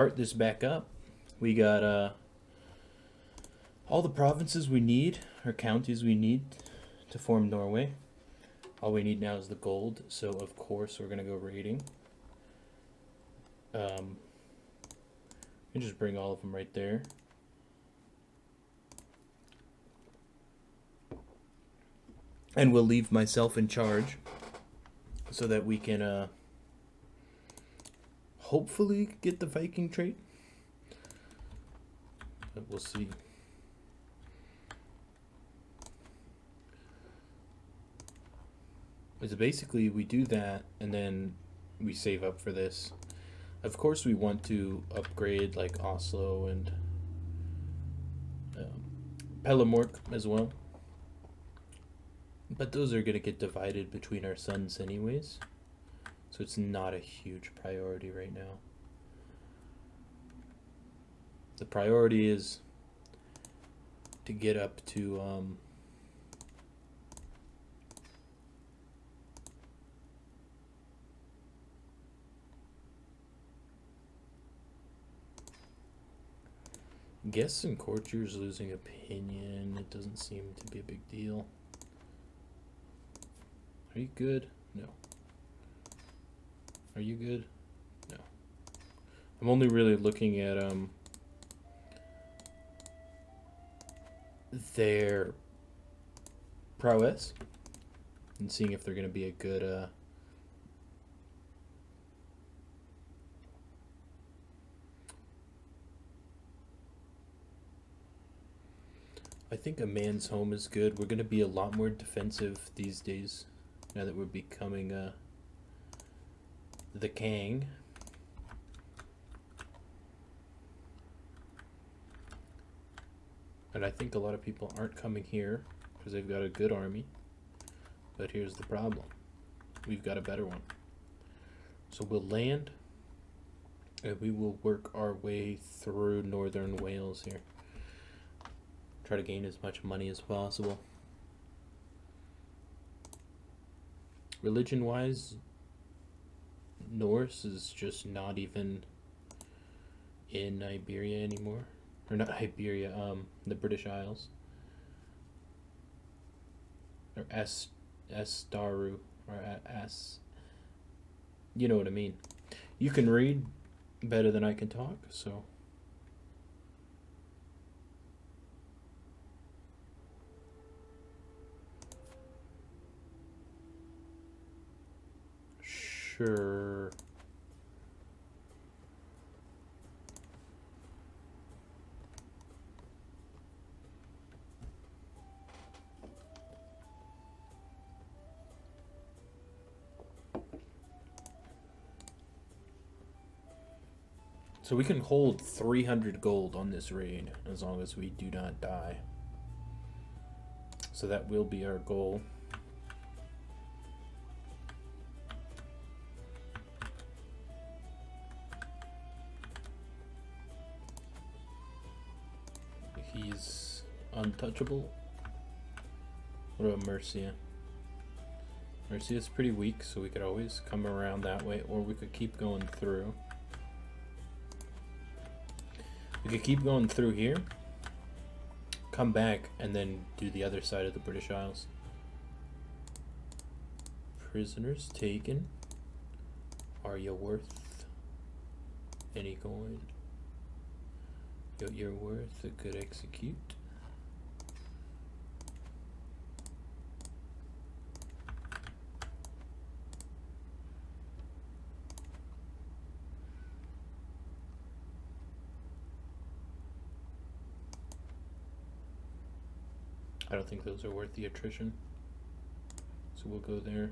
Start this back up. We got all the provinces we need, or counties we need to form Norway. All we need now is the gold, so of course we're gonna go raiding. And just bring all of them right there. And we'll leave myself in charge so that we can hopefully get the Viking trait. But we'll see. It's basically we do that and then we save up for this. Of course we want to upgrade like Oslo and Pelamork as well. But those are going to get divided between our sons anyways. So it's not a huge priority right now. The priority is to get up to guests and courtiers losing opinion. It doesn't seem to be a big deal. Are you good? No. Are you good? No. I'm only really looking at their prowess and seeing if they're going to be a good I think a man's home is good. We're going to be a lot more defensive these days now that we're becoming the king. And I think a lot of people aren't coming here because they've got a good army. But here's the problem. We've got a better one. So we'll land and we will work our way through northern Wales here. Try to gain as much money as possible. Religion-wise, Norse is just not even in Iberia anymore. Or not Iberia, the British Isles. Or Estaru, or S. You know what I mean. You can read better than I can talk, so... Sure. So we can hold 300 gold on this raid as long as we do not die. So that will be our goal. He's untouchable. What about Mercia? Mercia's pretty weak, so we could always come around that way, or we could keep going through. We could keep going through here, come back, and then do the other side of the British Isles. Prisoners taken. Are you worth any coin? You're worth a good execute. I don't think those are worth the attrition, so we'll go there.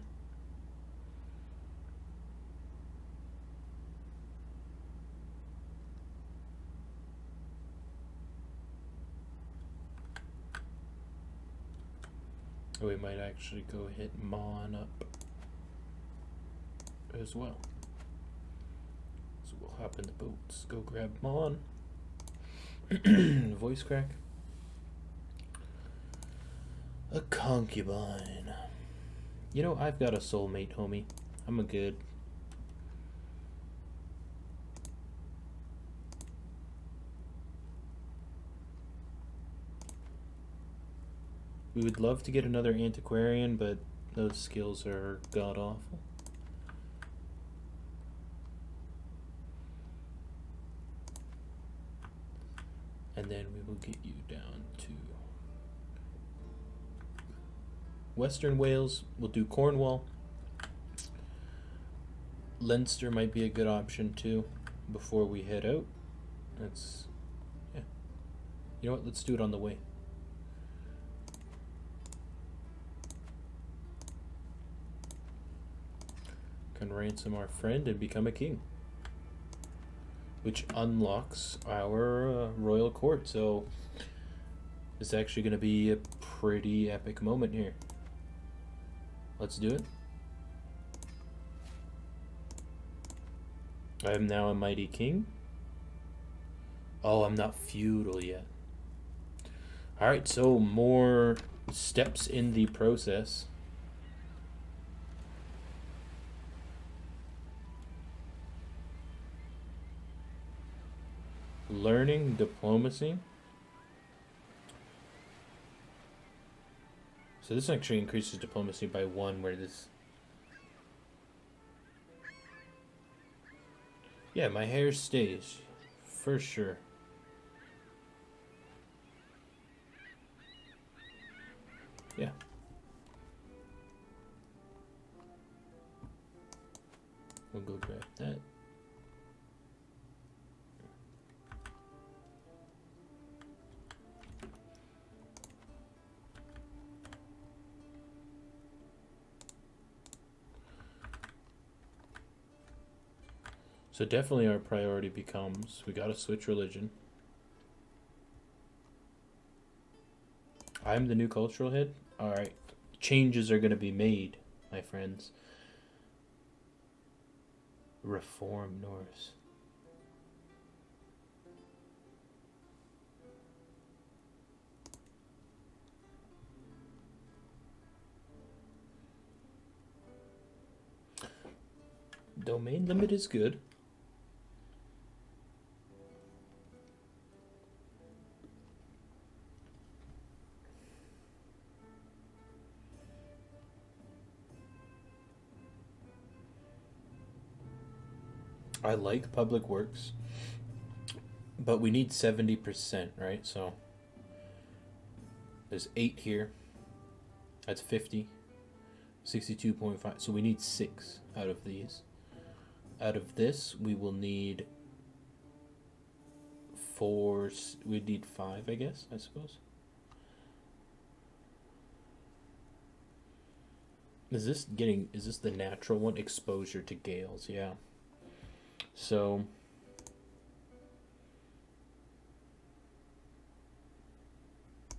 Oh, we might actually go hit Mon up as well. So we'll hop in the boats, go grab Mon. Voice crack. A concubine. You know, I've got a soulmate, homie. I'm a good. We would love to get another antiquarian, but those skills are god-awful. And then we will get you down to Western Wales. We'll do Cornwall. Leinster might be a good option too before we head out. Yeah. You know what? Let's do it on the way. Can ransom our friend and become a king, which unlocks our royal court. So it's actually going to be a pretty epic moment here. Let's do it. I am now a mighty king. Oh, I'm not feudal yet. Alright, so more steps in the process. Learning diplomacy. So this actually increases diplomacy by 1, where this... Yeah, my hair stays. For sure. Yeah. We'll go grab that. So definitely our priority becomes, we gotta switch religion. I'm the new cultural head? Alright. Changes are gonna be made, my friends. Reform Norse. Domain limit is good. I like public works, but we need 70%, right? So there's 8 here. That's 50. 62.5. So we need 6 out of these. Out of this, we will need 4. We'd need 5, I guess, I suppose. Is this the natural one? Exposure to gales, yeah. So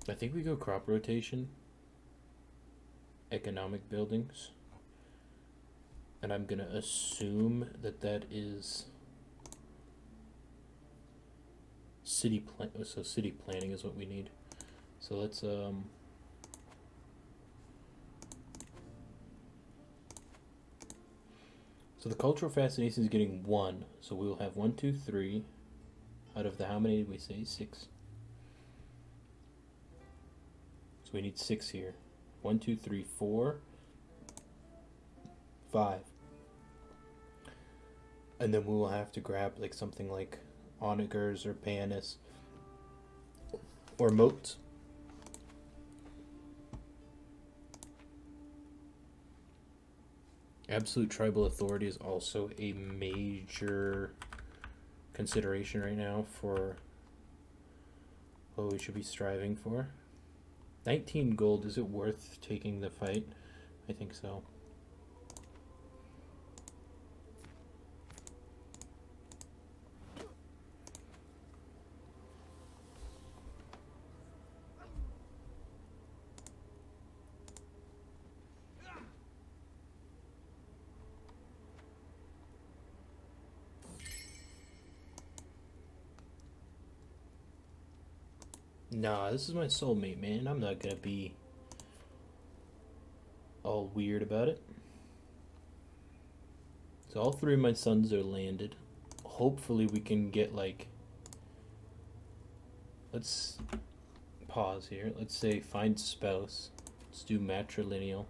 I think we go crop rotation, economic buildings, and I'm gonna assume that that is city plan. So city planning is what we need. So let's So the cultural fascination is getting 1. So we will have 1, 2, 3. Out of the, how many did we say? 6. So we need 6 here. 1, 2, 3, 4, 5. And then we will have to grab like something like onagers or panis or moats. Absolute tribal authority is also a major consideration right now for what we should be striving for. 19 gold, is it worth taking the fight? I think so. Nah, this is my soulmate, man. I'm not gonna be all weird about it. So all 3 of my sons are landed. Hopefully we can get like... Let's pause here. Let's say find spouse. Let's do matrilineal.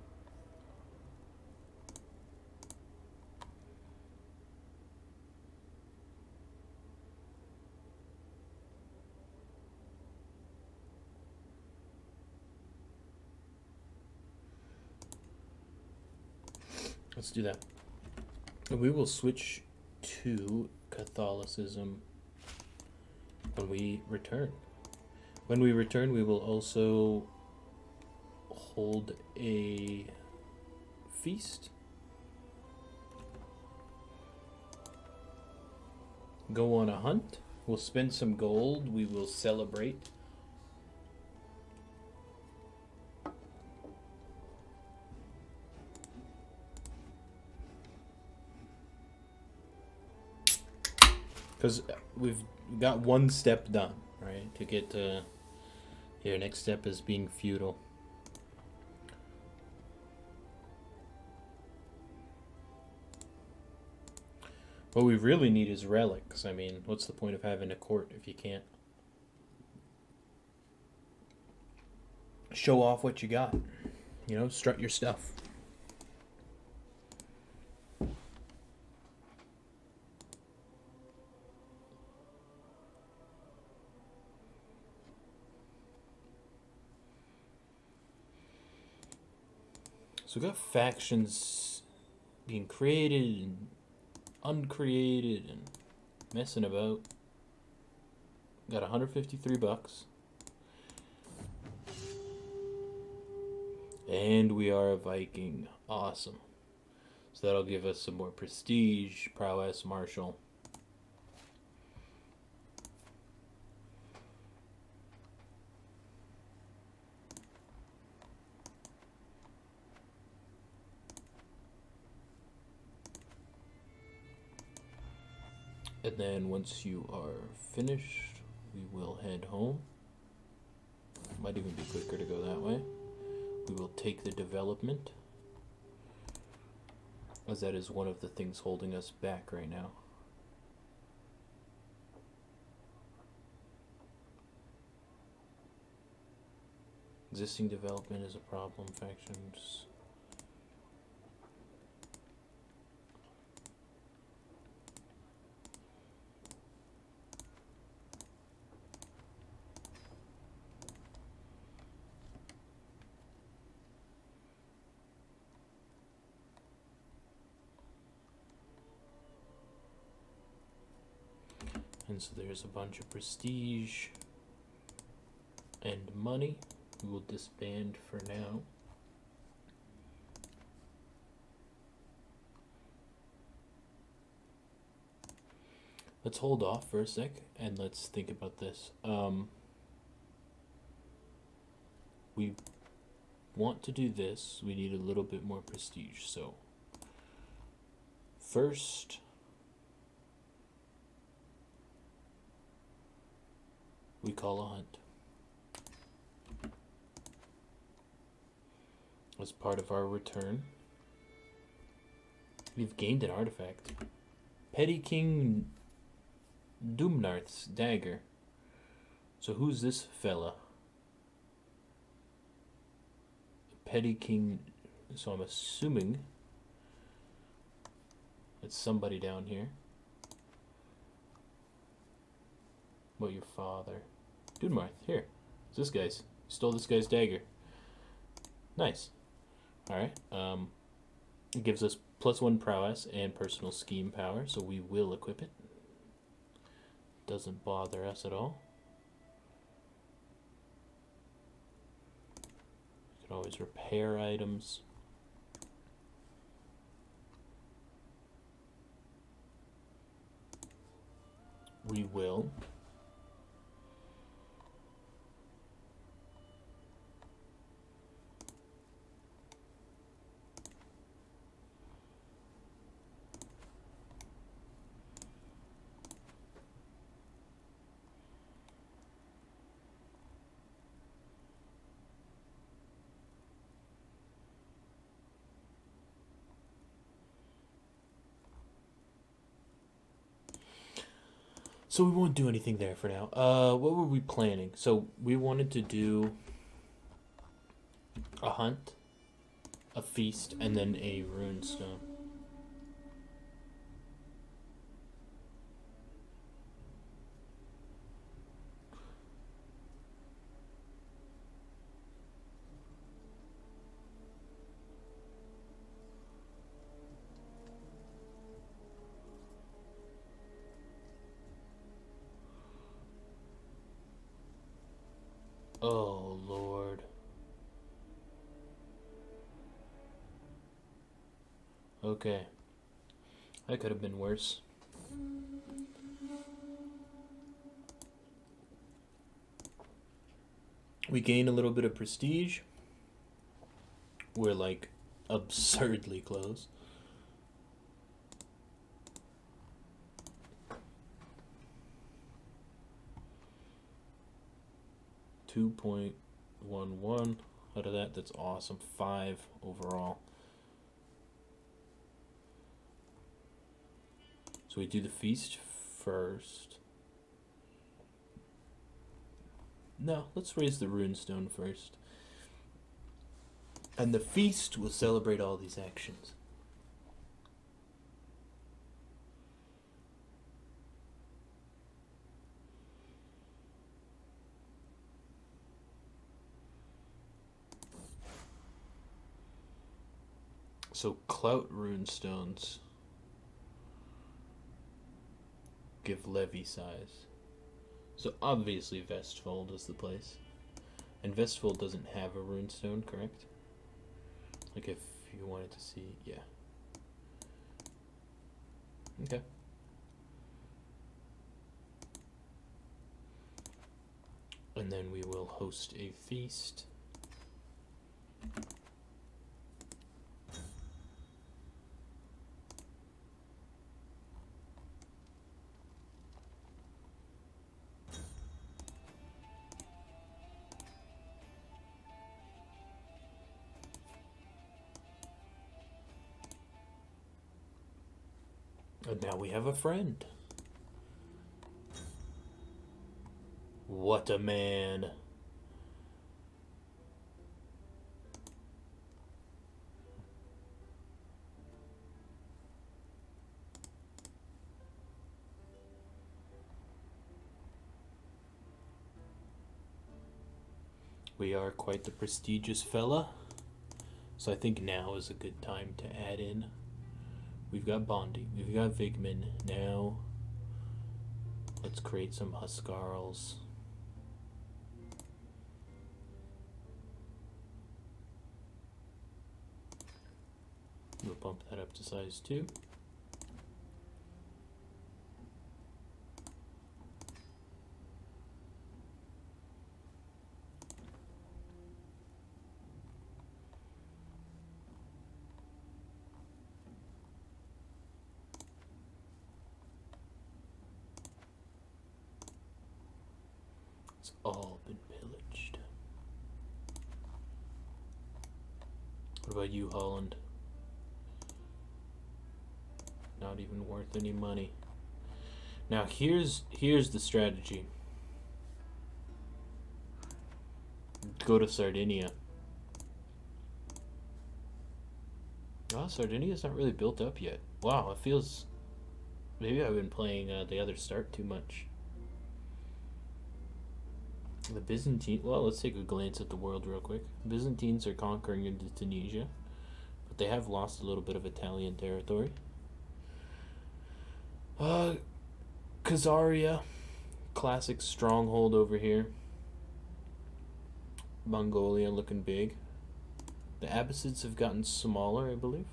Let's do that. And we will switch to Catholicism when we return. When we return, we will also hold a feast. Go on a hunt. We'll spend some gold. We will celebrate. Because we've got one step done, right? To get to here, next step is being feudal. What we really need is relics. I mean, what's the point of having a court if you can't show off what you got? You know, strut your stuff. So we got factions being created and uncreated and messing about. Got 153 bucks. And we are a Viking. Awesome. So that'll give us some more prestige, prowess, martial. And then once you are finished, we will head home. Might even be quicker to go that way. We will take the development, as that is one of the things holding us back right now. Existing development is a problem. Factions. And so there's a bunch of prestige and money. We will disband for now. Let's hold off for a sec and let's think about this. We want to do this. We need a little bit more prestige. So first, we call a hunt. As part of our return, we've gained an artifact. Petty King Doomnarth's dagger. So who's this fella? Petty King. So I'm assuming it's somebody down here. What, your father? Doomnarth, here. It's this guy's. Stole this guy's dagger. Nice. Alright. It gives us +1 prowess and personal scheme power, so we will equip it. Doesn't bother us at all. You can always repair items. We will. So we won't do anything there for now. What were we planning? So we wanted to do a hunt, a feast, and then a runestone. Oh, Lord. Okay. That could have been worse. We gain a little bit of prestige. We're like absurdly close. $2.11 out of that. That's awesome. 5 overall. So we do the feast first. No, let's raise the runestone first. And the feast will celebrate all these actions. So clout runestones give levy size. So obviously Vestfold is the place. And Vestfold doesn't have a runestone, correct? Like if you wanted to see, yeah. Okay. And then we will host a feast. And now we have a friend. What a man. We are quite the prestigious fella. So I think now is a good time to add in. We've got Bondi, we've got Vigman. Now let's create some Huskarls. We'll bump that up to size 2. It's all been pillaged. What about you, Holland? Not even worth any money. Now here's the strategy. Go to Sardinia. Oh, Sardinia's not really built up yet. Wow, it feels... Maybe I've been playing the other start too much. The Byzantine... Well, let's take a glance at the world real quick. Byzantines are conquering into Tunisia, but they have lost a little bit of Italian territory. Khazaria, classic stronghold over here. Mongolia looking big. The Abbasids have gotten smaller, I believe.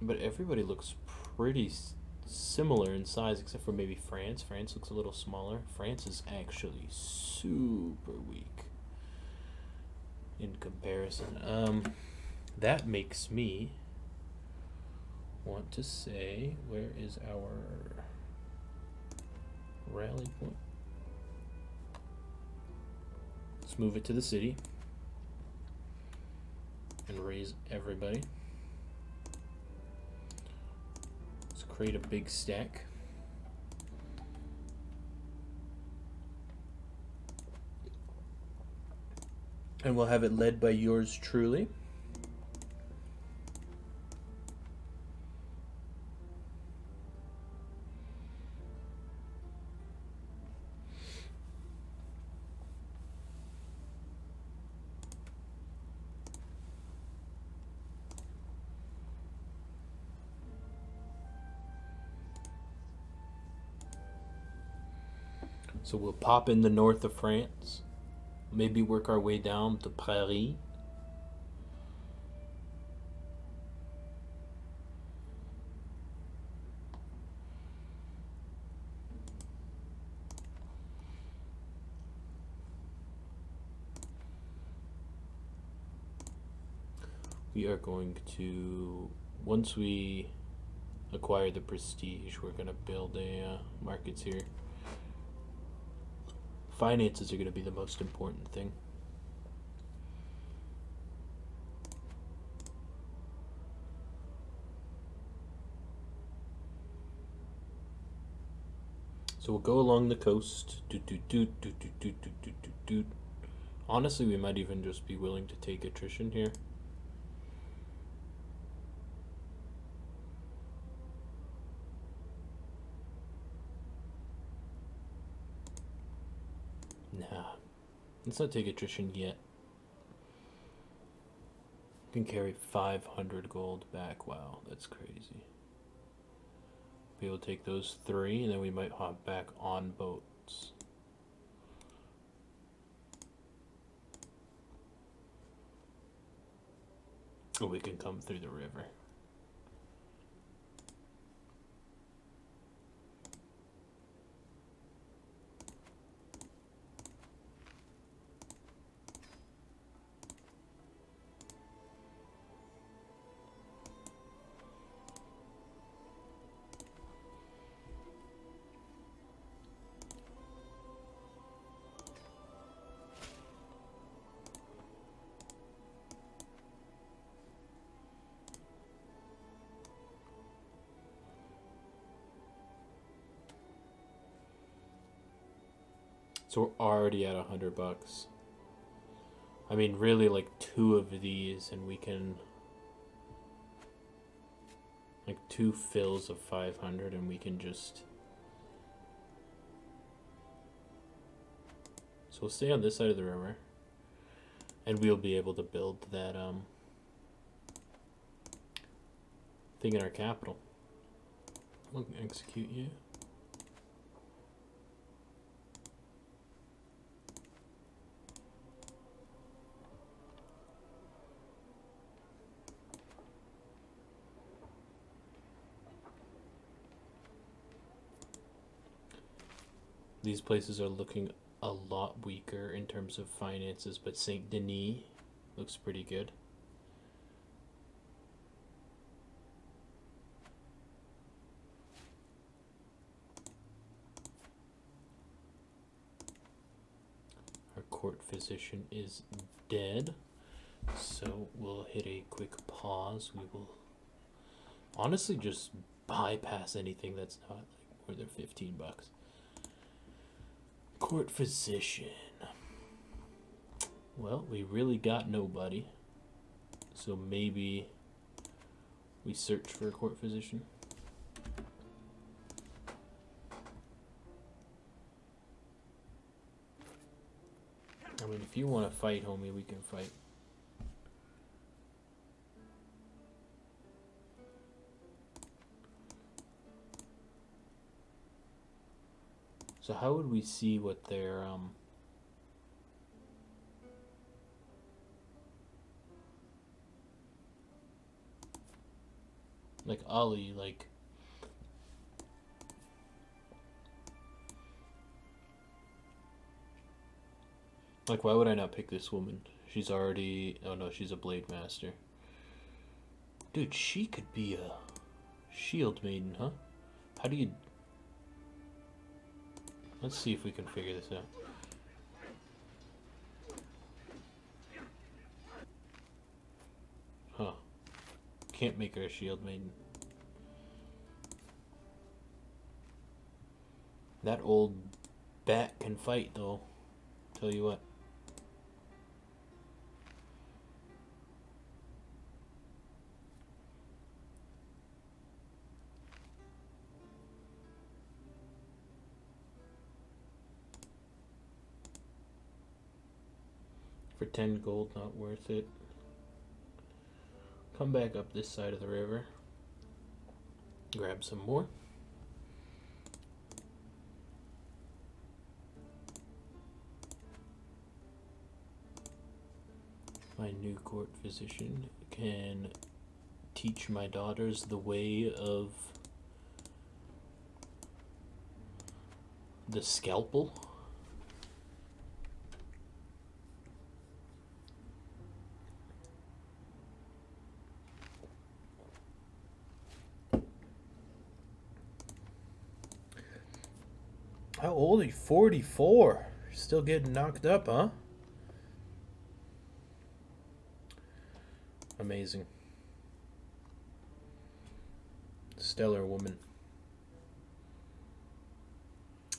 But everybody looks pretty similar in size, except for maybe France. France looks a little smaller. France is actually super weak in comparison. That makes me want to say, where is our rally point? Let's move it to the city and raise everybody. Let's create a big stack. And we'll have it led by yours truly. So we'll pop in the north of France, maybe work our way down to Paris. We are going to, once we acquire the prestige, we're going to build markets here. Finances are going to be the most important thing. So we'll go along the coast. Honestly, we might even just be willing to take attrition here. Nah, let's not take attrition yet. We can carry 500 gold back. Wow, that's crazy. Be able to take those 3, and then we might hop back on boats. Or we can come through the river. So we're already at $100. I mean, really, like 2 of these, and we can, like 2 fills of 500, and we can just. So we'll stay on this side of the river, and we'll be able to build that thing in our capital. We'll execute you. These places are looking a lot weaker in terms of finances, but Saint Denis looks pretty good. Our court physician is dead, so we'll hit a quick pause. We will honestly just bypass anything that's not like more than $15. Court physician. Well, we really got nobody, so maybe we search for a court physician. I mean, if you want to fight, homie, we can fight. So how would we see what their like Ali, like why would I not pick this woman? She's already, oh no, she's a blade master. Dude, she could be a shield maiden, huh? How do you, let's see if we can figure this out. Huh. Can't make her a shield maiden. That old bat can fight, though. Tell you what. For 10 gold, not worth it. Come back up this side of the river. Grab some more. My new court physician can teach my daughters the way of the scalpel. How old are you? 44. Still getting knocked up, huh? Amazing. Stellar woman.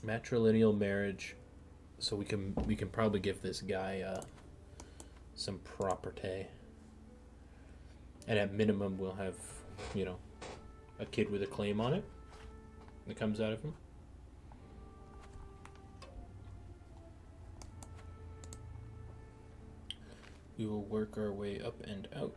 Matrilineal marriage. So we can probably give this guy some property. And at minimum we'll have, you know, a kid with a claim on it that comes out of him. We will work our way up and out.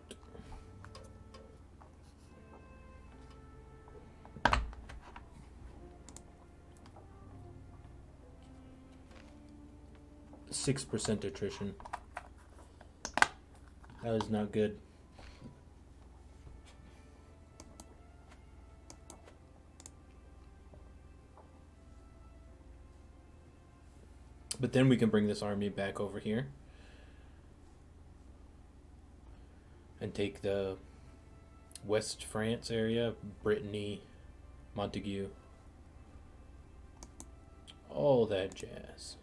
%6 attrition. That is not good. But then we can bring this army back over here and take the West France area, Brittany, Montague, all that jazz.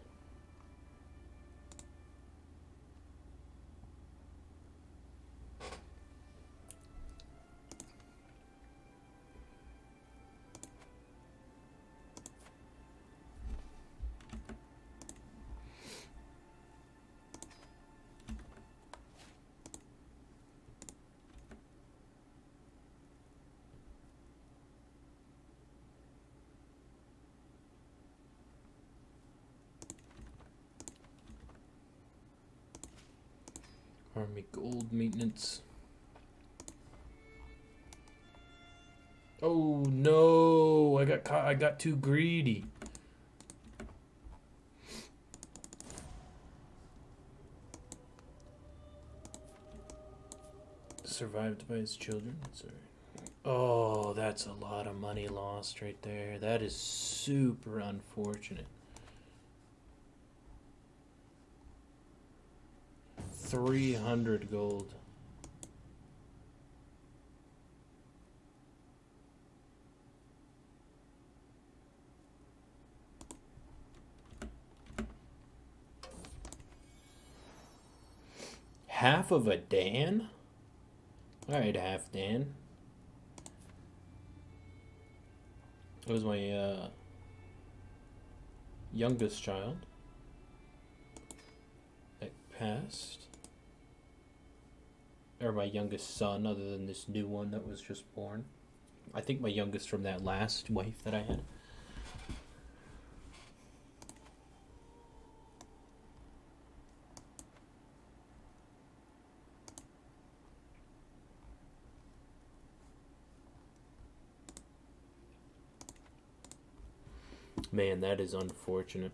Army gold maintenance. Oh no, I got caught. I got too greedy. Survived by his children. Sorry. Oh, that's a lot of money lost right there. That is super unfortunate. 300 gold. Half of a Dan? Alright, half Dan. It was my youngest child that passed. Or my youngest son, other than this new one that was just born. I think my youngest from that last wife that I had. Man, that is unfortunate.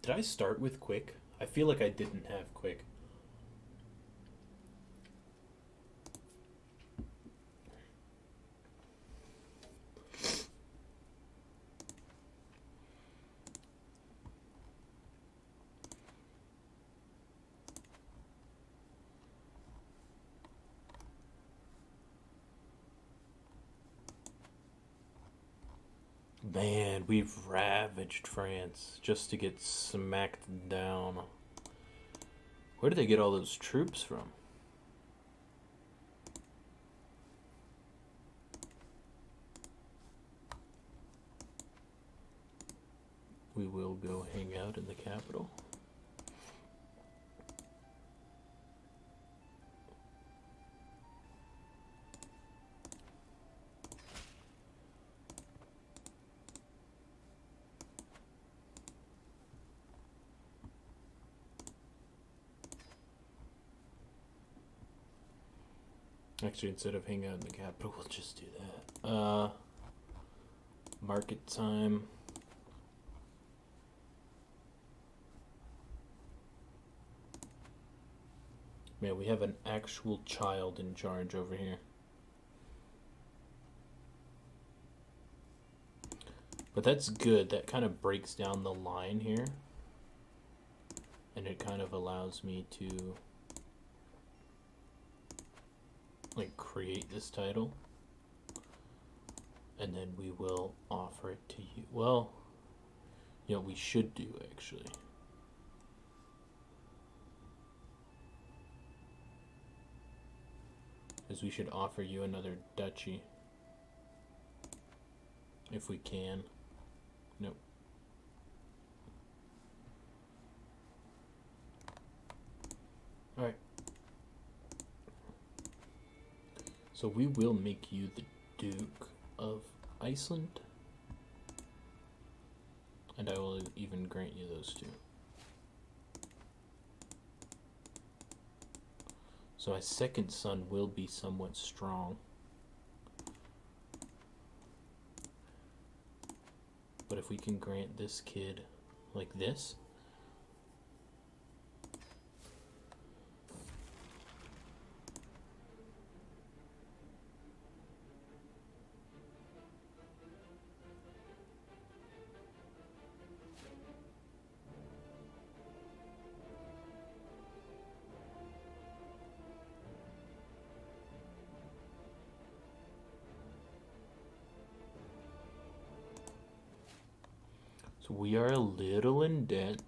Did I start with quick? I feel like I didn't have quick. Man, we've ravaged France just to get smacked down. Where did they get all those troops from? We will go hang out in the capital. Actually, instead of hang out in the capital, we'll just do that. Market time. Man, we have an actual child in charge over here. But that's good. That kind of breaks down the line here. And it kind of allows me to like create this title. And then we will offer it to you. Well, you know, we should do actually. Is we should offer you another duchy. If we can. Nope. Alright. So we will make you the Duke of Iceland. And I will even grant you those two. So my second son will be somewhat strong. But if we can grant this kid like this, so we are a little in debt.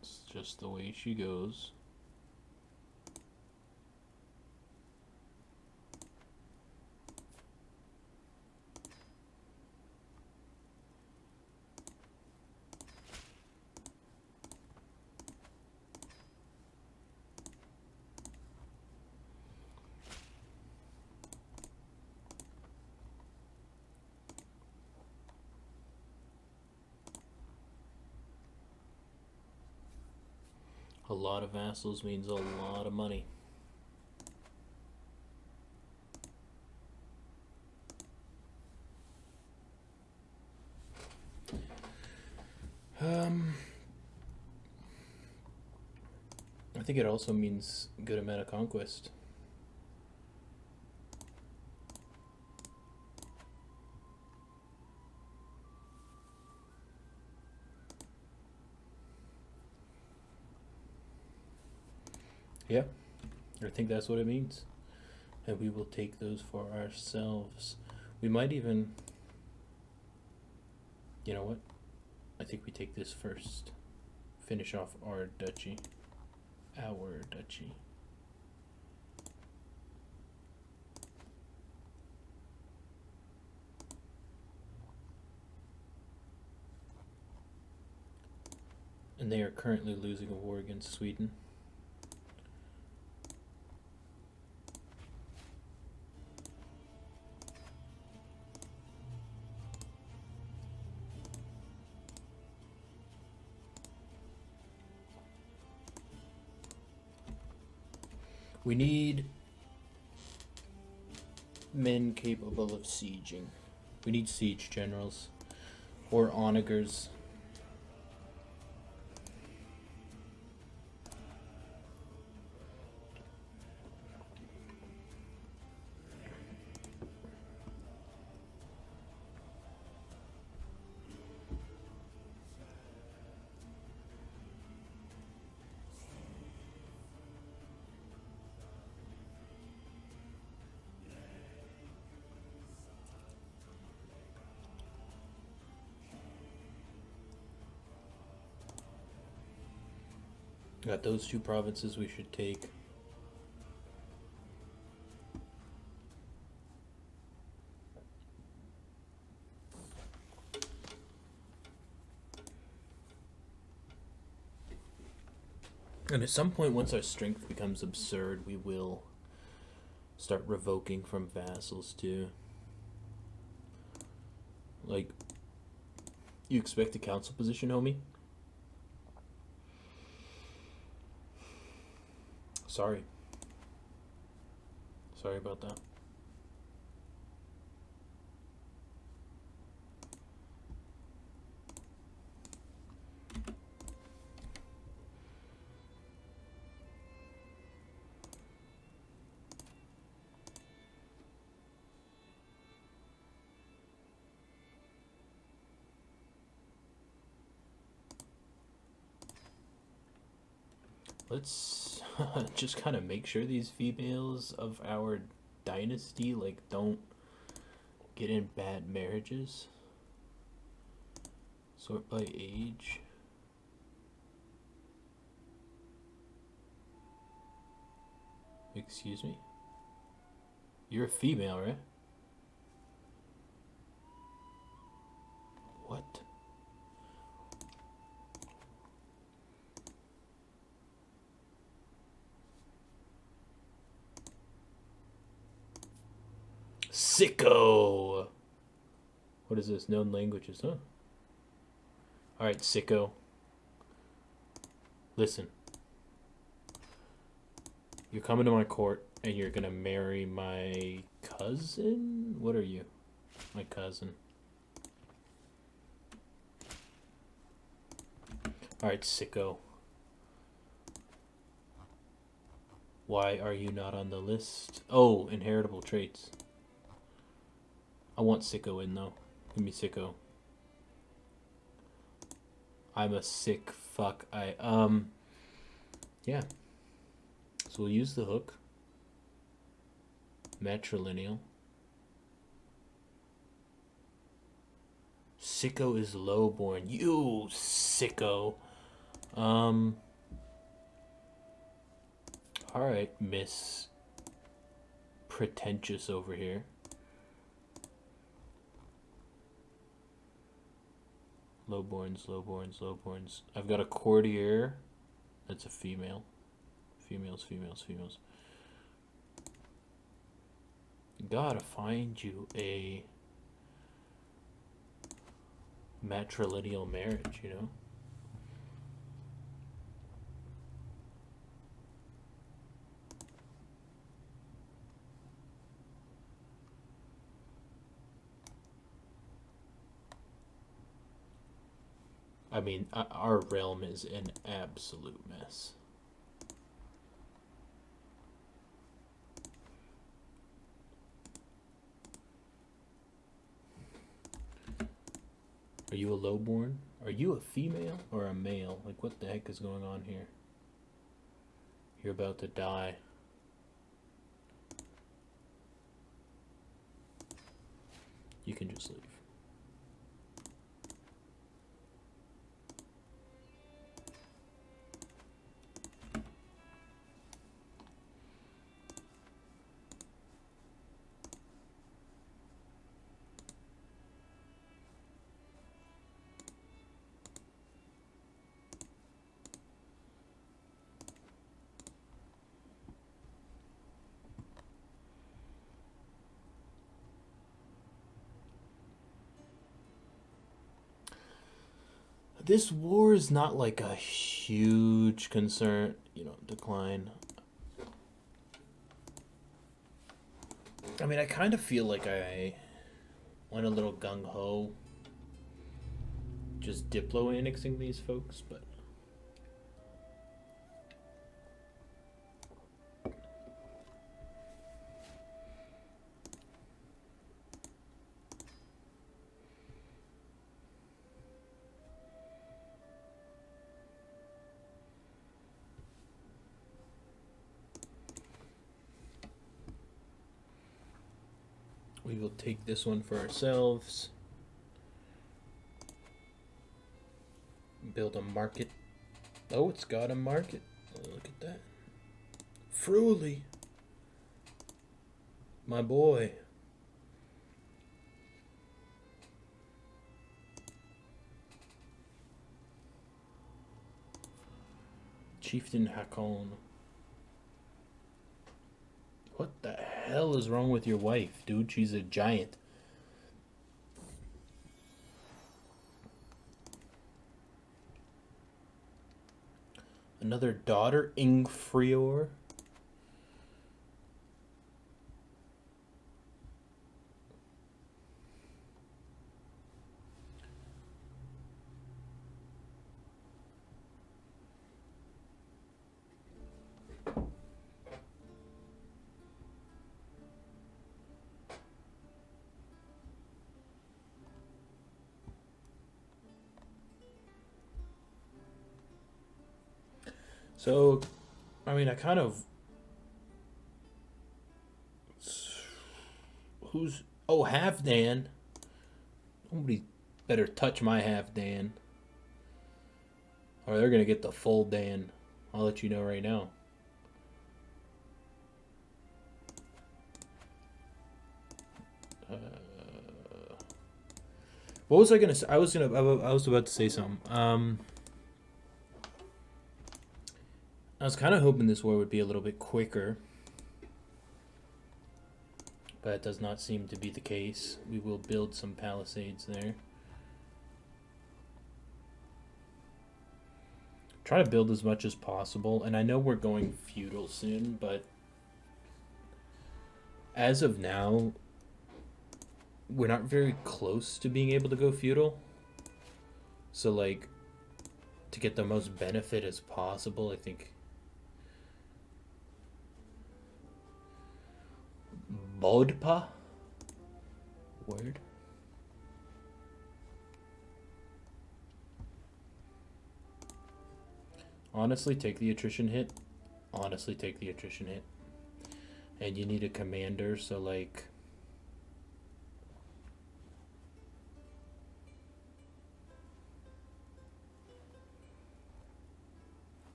It's just the way she goes. A lot of vassals means a lot of money. I think it also means good amount of conquest. Yeah, I think that's what it means. And we will take those for ourselves. We might even... You know what? I think we take this first. Finish off our duchy. Our duchy. And they are currently losing a war against Sweden. We need men capable of sieging. We need siege generals or onagers. Got those two provinces we should take. And at some point, once our strength becomes absurd, we will start revoking from vassals too. Like, you expect a council position, homie? Sorry. Sorry about that. Let's just kind of make sure these females of our dynasty like don't get in bad marriages. Sort by age. Excuse me? You're a female, right? What? Sicko! What is this? Known languages, huh? Alright, sicko. Listen. You're coming to my court and you're gonna marry my cousin? What are you? My cousin. Alright, sicko. Why are you not on the list? Oh, inheritable traits. I want sicko in though. Give me sicko. I'm a sick fuck. Yeah. So we'll use the hook. Matrilineal. Sicko is lowborn. You sicko. Alright, Miss Pretentious over here. Lowborns, lowborns, lowborns. I've got a courtier. That's a female. Females, females, females. Gotta find you a matrilineal marriage, you know? I mean, our realm is an absolute mess. Are you a lowborn? Are you a female or a male? Like, what the heck is going on here? You're about to die. You can just leave. This war is not like a huge concern, you know, decline. I mean, I kind of feel like I went a little gung-ho just diplo-annexing these folks, but we will take this one for ourselves. Build a market. Oh, it's got a market. Oh, look at that. Fruly. My boy. Chieftain Hakon. What the hell is wrong with your wife, dude? She's a giant. Another daughter, Ingfrior. So, I mean, I kind of... Who's... Oh, Halfdan. Nobody better touch my Halfdan. Or they're going to get the full Dan. I'll let you know right now. What was I gonna say? I was about to say something. I was kind of hoping this war would be a little bit quicker, but it does not seem to be the case. We will build some palisades there. Try to build as much as possible, and I know we're going feudal soon, but as of now, we're not very close to being able to go feudal. So, like, to get the most benefit as possible, I think Bodpa? Word? Honestly, take the attrition hit. Honestly, take the attrition hit. And you need a commander, so like...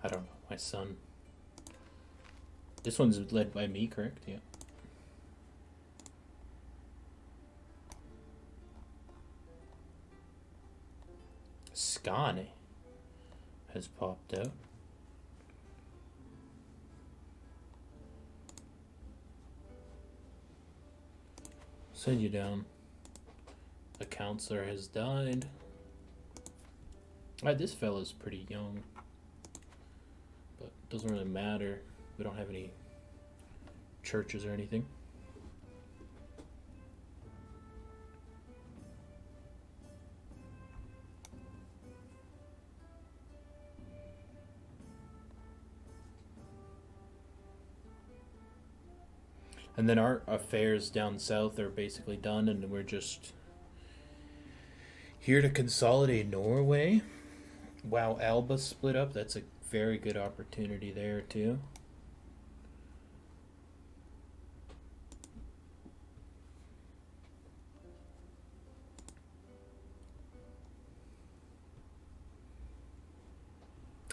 I don't know, my son. This one's led by me, correct? Yeah. Skane has popped out. Send you down. A counselor has died. Alright, this fella's pretty young. But it doesn't really matter. We don't have any churches or anything. And then our affairs down south are basically done, and we're just here to consolidate Norway. Wow, Alba split up. That's a very good opportunity there, too.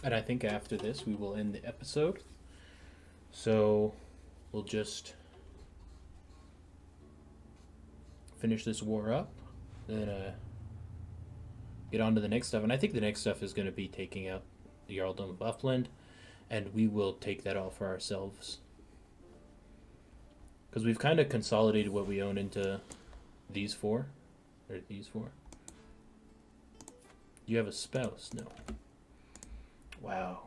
And I think after this, we will end the episode. So we'll just finish this war up, then get on to the next stuff. And I think the next stuff is going to be taking out the Earldom of Upland, and we will take that all for ourselves. Because we've kind of consolidated what we own into these four. Or these four. You have a spouse? No. Wow.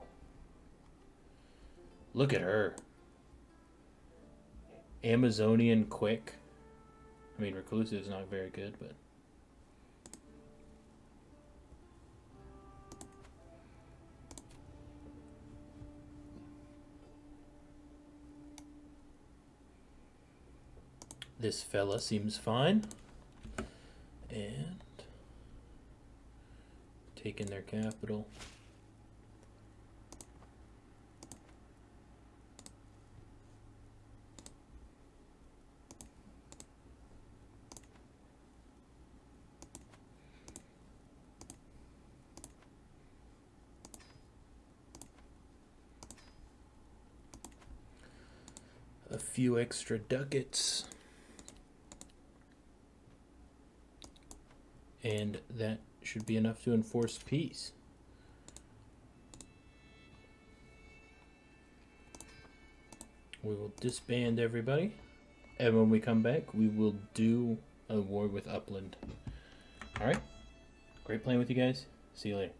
Look at her. Amazonian quick. I mean, reclusive is not very good, but... This fella seems fine. And... taking their capital. A few extra ducats. And that should be enough to enforce peace. We will disband everybody. And when we come back, we will do a war with Upland. Alright? Great playing with you guys. See you later.